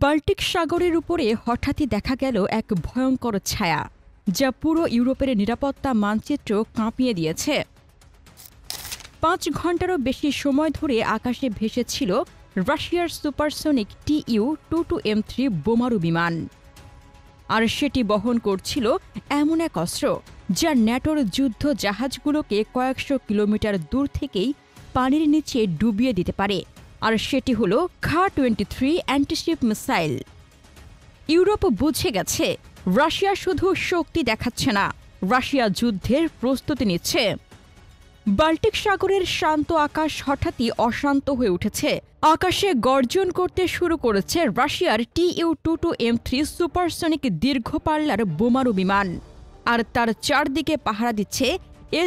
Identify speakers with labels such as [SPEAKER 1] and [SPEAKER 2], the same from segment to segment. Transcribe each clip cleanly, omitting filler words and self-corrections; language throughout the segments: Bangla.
[SPEAKER 1] বাল্টিক সাগরের উপরে হঠাৎই দেখা গেল এক ভয়ঙ্কর ছায়া, যা পুরো ইউরোপের নিরাপত্তা মানচিত্র কাঁপিয়ে দিয়েছে। ৫ ঘণ্টারও বেশি সময় ধরে আকাশে ভেসেছিল রাশিয়ার সুপারসনিক TU-22M3 বোমারু বিমান। আর সেটি বহন করছিল এমন এক অস্ত্র যা ন্যাটোর যুদ্ধ জাহাজগুলোকে কয়েকশো কিলোমিটার দূর থেকেই পানির নিচে ডুবিয়ে দিতে পারে। আর সেটি হল খা-23 অ্যান্টিশিপ মিসাইল। ইউরোপ বুঝে গেছে রাশিয়া শুধু শক্তি দেখাচ্ছে না, রাশিয়া যুদ্ধের প্রস্তুতি নিচ্ছে। বাল্টিক সাগরের শান্ত আকাশ হঠাৎই অশান্ত হয়ে উঠেছে। আকাশে গর্জন করতে শুরু করেছে রাশিয়ার TU-22M3 সুপারসনিক দীর্ঘ পাল্লার বোমারু বিমান। আর তার চারদিকে পাহারা দিচ্ছে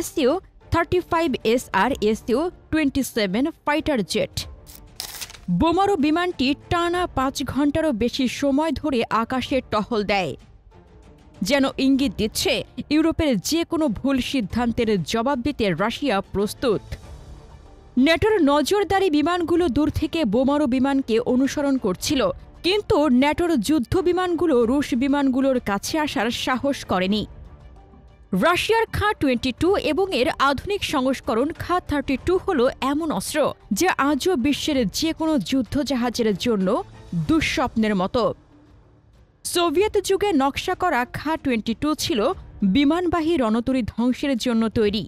[SPEAKER 1] SU-35S আর SU-27 ফাইটার জেট। বোমারু বিমানটি টানা ৫ ঘণ্টারও বেশি সময় ধরে আকাশে টহল দেয়, যেন ইঙ্গিত দিচ্ছে ইউরোপের যে কোনো ভুল সিদ্ধান্তের জবাব দিতে রাশিয়া প্রস্তুত। ন্যাটোর নজরদারি বিমানগুলো দূর থেকে বোমারু বিমানকে অনুসরণ করছিল, কিন্তু ন্যাটোর যুদ্ধ বিমানগুলো রুশ বিমানগুলোর কাছে আসার সাহস করেনি। রাশিয়ার খা-22 এবং এর আধুনিক সংস্করণ খা-32 হল এমন অস্ত্র যা আজও বিশ্বের যে কোনো যুদ্ধজাহাজের জন্য দুঃস্বপ্নের মতো। সোভিয়েত যুগে নকশা করা খা-22 ছিল বিমানবাহী রণতরী ধ্বংসের জন্য তৈরি।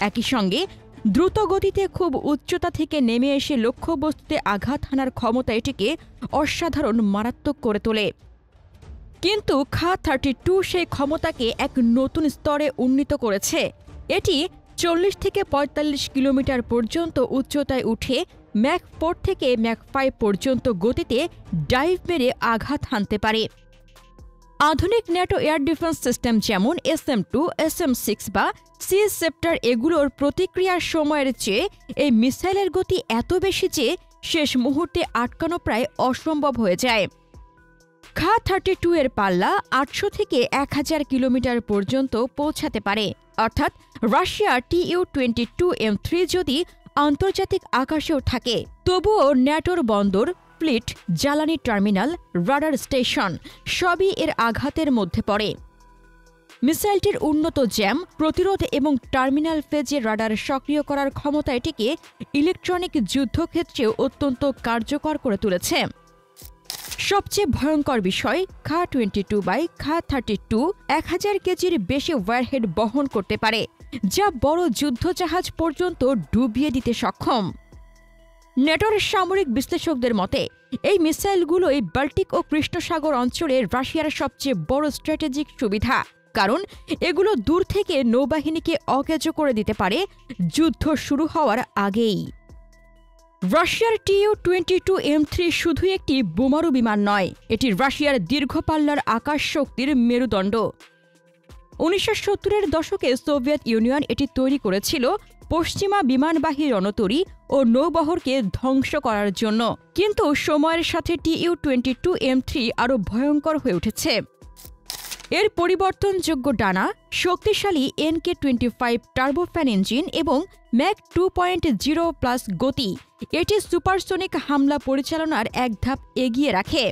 [SPEAKER 1] একই সঙ্গে দ্রুত গতিতে খুব উচ্চতা থেকে নেমে এসে লক্ষ্যবস্তুতে আঘাত হানার ক্ষমতা এটিকে অসাধারণ মারাত্মক করে তোলে। কিন্তু খা-32 সেই ক্ষমতাকে এক নতুন স্তরে উন্নীত করেছে। এটি ৪০ থেকে ৪৫ কিলোমিটার পর্যন্ত উচ্চতায় উঠে ম্যাক 4 থেকে ম্যাক 5 পর্যন্ত গতিতে ডাইভ মেরে আঘাত হানতে পারে। আধুনিক ন্যাটো এয়ার ডিফেন্স সিস্টেম যেমন SM-2, SM-6 বা সি-সেপ্টার এগুলোর প্রতিক্রিয়ার সময়ের চেয়ে এই মিসাইলের গতি এত বেশি যে শেষ মুহূর্তে আটকানো প্রায় অসম্ভব হয়ে যায়। খা-32 এর পাল্লা ৮০০ থেকে ১০০০ কিলোমিটার পর্যন্ত পৌঁছাতে পারে। অর্থাৎ রাশিয়া TU-22M3 যদি আন্তর্জাতিক আকাশেও থাকে, তবুও ন্যাটোর বন্দর, ফ্লিট, জ্বালানি টার্মিনাল, রাডার স্টেশন সবই এর আঘাতের মধ্যে পড়ে। মিসাইলটির উন্নত জ্যাম প্রতিরোধ এবং টার্মিনাল ফেজে রাডার সক্রিয় করার ক্ষমতা এটিকে ইলেকট্রনিক যুদ্ধক্ষেত্রেও অত্যন্ত কার্যকর করে তুলেছে। সবচেয়ে ভয়ঙ্কর বিষয়, খা-22/খা-32 ১০০০ কেজির বেশি ওয়ারহেড বহন করতে পারে, যা বড় যুদ্ধজাহাজ পর্যন্ত ডুবিয়ে দিতে সক্ষম। ন্যাটোর সামরিক বিশ্লেষকদের মতে এই মিসাইলগুলোই বাল্টিক ও কৃষ্ণসাগর অঞ্চলে রাশিয়ার সবচেয়ে বড় স্ট্র্যাটেজিক সুবিধা, কারণ এগুলো দূর থেকে নৌবাহিনীকে অকেজো করে দিতে পারে যুদ্ধ শুরু হওয়ার আগেই। রাশিয়ার TU-22M3 শুধু একটি বোমারু বিমান নয়, এটি রাশিয়ার দীর্ঘ পাল্লার আকাশ শক্তির মেরুদণ্ড। ১৯৭০-এর দশকে সোভিয়েত ইউনিয়ন এটি তৈরি করেছিল পশ্চিমা বিমানবাহী রণতরী ও নৌবহরকে ধ্বংস করার জন্য, কিন্তু সময়ের সাথে TU-22M3 আরও ভয়ঙ্কর হয়ে উঠেছে। এর পরিবর্তনযোগ্য ডানা, শক্তিশালী NK-25 টার্বোফ্যান ইঞ্জিন এবং ম্যাক 2.0+ গতি এটি সুপারসনিক হামলা পরিচালনার এক ধাপ এগিয়ে রাখে।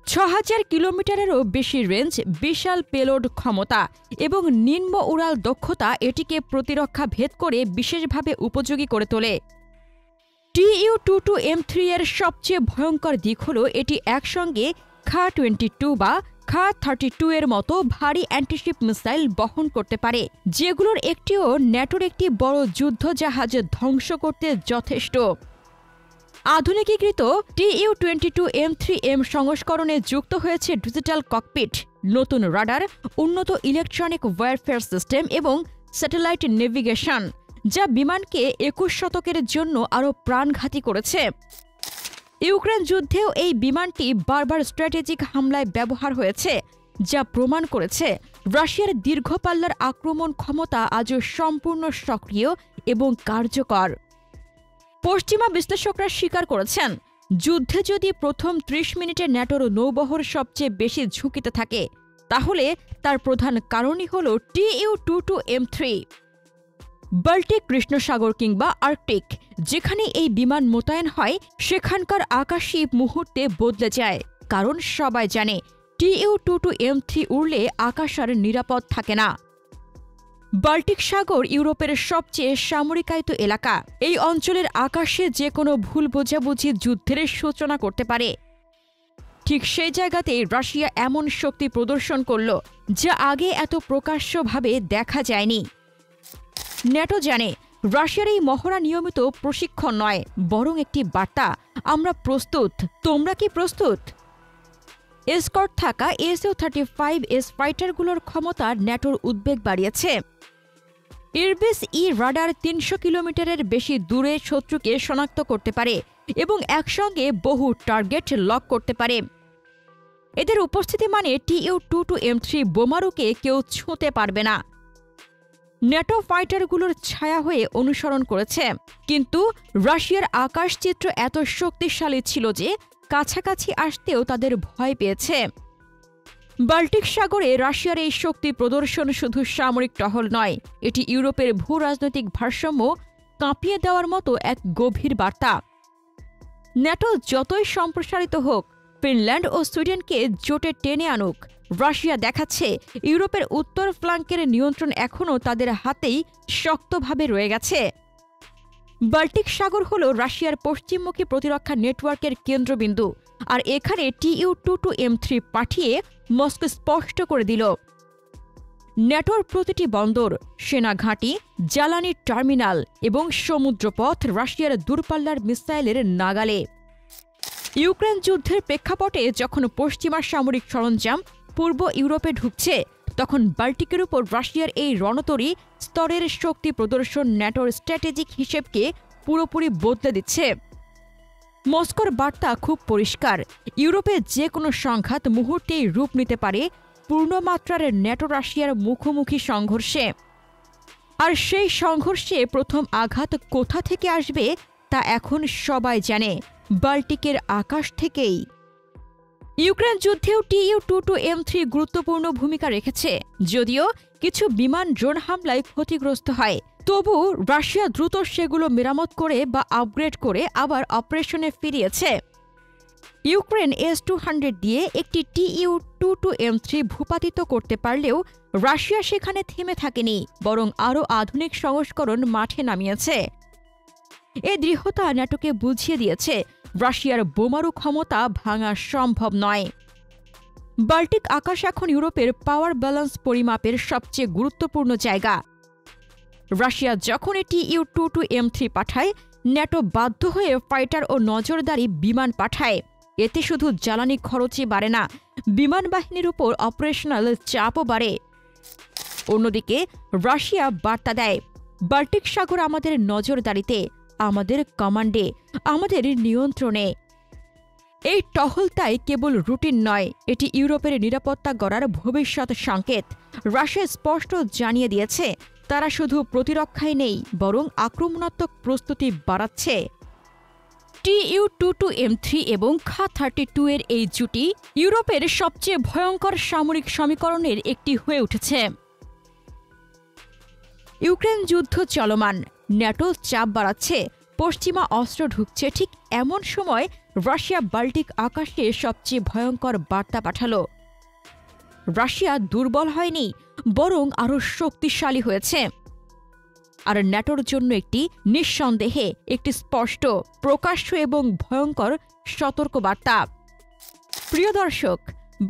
[SPEAKER 1] ৬০০০ কিলোমিটারেরও বেশি রেঞ্জ, বিশাল পেলোড ক্ষমতা এবং নিম্ন উড়াল দক্ষতা এটিকে প্রতিরক্ষা ভেদ করে বিশেষভাবে উপযোগী করে তোলে। TU-22M3 এর সবচেয়ে ভয়ঙ্কর দিক হল এটি একসঙ্গে খা-22 বা খা-32 এর মতো ভারী অ্যান্টিশিপ মিসাইল বহন করতে পারে, যেগুলোর একটিও ন্যাটোর একটি বড় যুদ্ধজাহাজ ধ্বংস করতে যথেষ্ট। আধুনিকীকৃত TU-22M3M সংস্করণে যুক্ত হয়েছে ডিজিটাল ককপিট, নতুন রাডার, উন্নত ইলেকট্রনিক ওয়ারফেয়ার সিস্টেম এবং স্যাটেলাইট নেভিগেশন, যা বিমানকে ২১ শতকের জন্য আরও প্রাণঘাতী করেছে। ইউক্রেন যুদ্ধেও এই বিমানটি বারবার স্ট্র্যাটেজিক হামলায় ব্যবহার হয়েছে, যা প্রমাণ করেছে রাশিয়ার দীর্ঘ পাল্লার আক্রমণ ক্ষমতা আজও সম্পূর্ণ সক্রিয় এবং কার্যকর। পশ্চিমা বিশ্লেষকরা স্বীকার করেছেন, যুদ্ধে যদি প্রথম ৩০ মিনিটে ন্যাটোর নৌবহর সবচেয়ে বেশি ঝুঁকিতে থাকে, তাহলে তার প্রধান কারণই হল TU-22M3। বাল্টিক, কৃষ্ণ সাগর কিংবা আর্কটিক, যেখানে এই বিমান মোতায়েন হয় সেখানকার আকাশই মুহূর্তে বদলে যায়। কারণ সবাই জানে TU-22M3 উড়লে আকাশ আর নিরাপদ থাকে না। বাল্টিক সাগর ইউরোপের সবচেয়ে সামরিকায়িত এলাকা। এই অঞ্চলের আকাশে যে কোনো ভুল বোঝাবুঝি যুদ্ধের সূচনা করতে পারে। ঠিক সেই জায়গাতেই রাশিয়া এমন শক্তি প্রদর্শন করল যা আগে এত প্রকাশ্যভাবে দেখা যায়নি। ন্যাটো জানে রাশিয়ার এই মহড়া নিয়মিত প্রশিক্ষণ নয়, বরং একটি বার্তা, আমরা প্রস্তুত, তোমরা কি প্রস্তুত? এসকর্ট থাকা SU-35S ফাইটারগুলোর ক্ষমতা ন্যাটোর উদ্বেগ বাড়িয়েছে। ইরবিস রাডার 300 কিলোমিটারের বেশি দূরে শত্রুকে শনাক্ত করতে পারে এবং একসঙ্গে বহু টার্গেট লক করতে পারে। এদের উপস্থিতি মানে TU-22M3 বোমারুকে কেউ ছুঁতে পারবে না। ন্যাটো ফাইটারগুলোর ছায়া হয়ে অনুসরণ করেছে, কিন্তু রাশিয়ার আকাশচিত্র এত শক্তিশালী ছিল যে কাছাকাছি আসতেও তাদের ভয় পেয়েছে। বাল্টিক সাগরে রাশিয়ার এই শক্তি প্রদর্শন শুধু সামরিক টহল নয়, এটি ইউরোপের ভূ রাজনৈতিক ভারসাম্য কাঁপিয়ে দেওয়ার মতো এক গভীর বার্তা। ন্যাটো যতই সম্প্রসারিত হোক, ফিনল্যান্ড ও সুইডেনকে জোটে টেনে আনুক, রাশিয়া দেখাচ্ছে ইউরোপের উত্তর ফ্লাঙ্কের নিয়ন্ত্রণ এখনও তাদের হাতেই শক্তভাবে রয়ে গেছে। বাল্টিক সাগর হল রাশিয়ার পশ্চিমমুখী প্রতিরক্ষা নেটওয়ার্কের কেন্দ্রবিন্দু, আর এখানে TU-22M3 পাঠিয়ে মস্কো স্পষ্ট করে দিল ন্যাটোর প্রতিটি বন্দর, সেনা ঘাঁটি, জ্বালানি টার্মিনাল এবং সমুদ্রপথ রাশিয়ার দূরপাল্লার মিসাইলের নাগালে। ইউক্রেন যুদ্ধের প্রেক্ষাপটে যখন পশ্চিমা সামরিক সরঞ্জাম পূর্ব ইউরোপে ঢুকছে, তখন বাল্টিকের উপর রাশিয়ার এই রণতরী স্তরের শক্তি প্রদর্শন ন্যাটোর স্ট্র্যাটেজিক হিসেবকে পুরোপুরি বদলে দিচ্ছে। মস্কোর বার্তা খুব পরিষ্কার, ইউরোপে যে কোনো সংঘাত মুহূর্তেই রূপ নিতে পারে পূর্ণমাত্রার ন্যাটো রাশিয়ার মুখোমুখি সংঘর্ষে। আর সেই সংঘর্ষে প্রথম আঘাত কোথা থেকে আসবে তা এখন সবাই জানে, বাল্টিকের আকাশ থেকেই। ইউক্রেন যুদ্ধেও TU-22M3 গুরুত্বপূর্ণ ভূমিকা রেখেছে। যদিও কিছু বিমান ড্রোন হামলায় ক্ষতিগ্রস্ত হয়, তবু রাশিয়া দ্রুত সেগুলো মেরামত করে বা আপগ্রেড করে আবার অপারেশনে ফিরিয়েছে। ইউক্রেন S-200 দিয়ে একটি TU-22M3 ভূপাতিত করতে পারলেও রাশিয়া সেখানে থেমে থাকেনি, বরং আরও আধুনিক সংস্করণ মাঠে নামিয়েছে। এই দৃঢ়তা ন্যাটোকে বুঝিয়ে দিয়েছে রাশিয়ার বোমারু ক্ষমতা ভাঙা সম্ভব নয়। বাল্টিক আকাশ এখন ইউরোপের পাওয়ার ব্যালেন্স পরিমাপের সবচেয়ে গুরুত্বপূর্ণ জায়গা। রাশিয়া যখন TU-22M3 পাঠায়, ন্যাটো বাধ্য হয়ে ফাইটার ও নজরদারি বিমান পাঠায়। এতে শুধু জ্বালানি খরচই বাড়ে না, বিমান বাহিনীর উপর অপারেশনাল চাপও বাড়ে। অন্যদিকে রাশিয়া বার্তা দেয়, বাল্টিক সাগর আমাদের নজরদারিতে, আমাদের কমান্ডে, আমাদের নিয়ন্ত্রণে। এই টহল তাই কেবল রুটিন নয়, এটি ইউরোপের নিরাপত্তা গড়ার ভবিষ্যৎ সংকেত। রাশিয়া স্পষ্ট জানিয়ে দিয়েছে তারা শুধু প্রতিরক্ষায় নেই, বরং আক্রমণাত্মক প্রস্তুতি বাড়াচ্ছে। TU-22M3 এবং Kha-32 এর এই জুটি ইউরোপের সবচেয়ে ভয়ঙ্কর সামরিক সমীকরণের একটি হয়ে উঠেছে। ইউক্রেন যুদ্ধ চলমান, ন্যাটো চাপ বাড়াচ্ছে, পশ্চিমা অস্ত্র ঢুকছে, ঠিক এমন সময় রাশিয়া বাল্টিক আকাশে সবচেয়ে ভয়ঙ্কর বার্তা পাঠাল। রাশিয়া দুর্বল হয়নি, বরং আরও শক্তিশালী হয়েছে। আর ন্যাটোর জন্য একটি নিঃসন্দেহে একটি স্পষ্ট, প্রকাশ্য এবং ভয়ঙ্কর সতর্কবার্তা। প্রিয় দর্শক,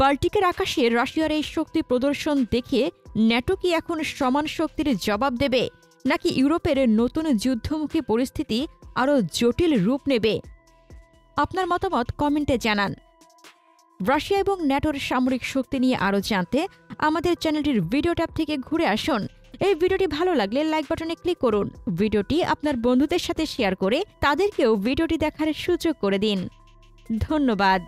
[SPEAKER 1] বাল্টিকের আকাশে রাশিয়ার এই শক্তি প্রদর্শন দেখে ন্যাটো কি এখন সমান শক্তির জবাব দেবে, নাকি ইউরোপের নতুন যুদ্ধমুখী পরিস্থিতি আরও জটিল রূপ নেবে? আপনার মতামত কমেন্টে জানান। রাশিয়া এবং ন্যাটোর সামরিক শক্তি নিয়ে আরও জানতে আমাদের চ্যানেলটির ভিডিও ট্যাব থেকে ঘুরে আসুন। এই ভিডিওটি ভালো লাগলে লাইক বাটনে ক্লিক করুন। ভিডিওটি আপনার বন্ধুদের সাথে শেয়ার করে তাদেরকেও ভিডিওটি দেখার সুযোগ করে দিন। ধন্যবাদ।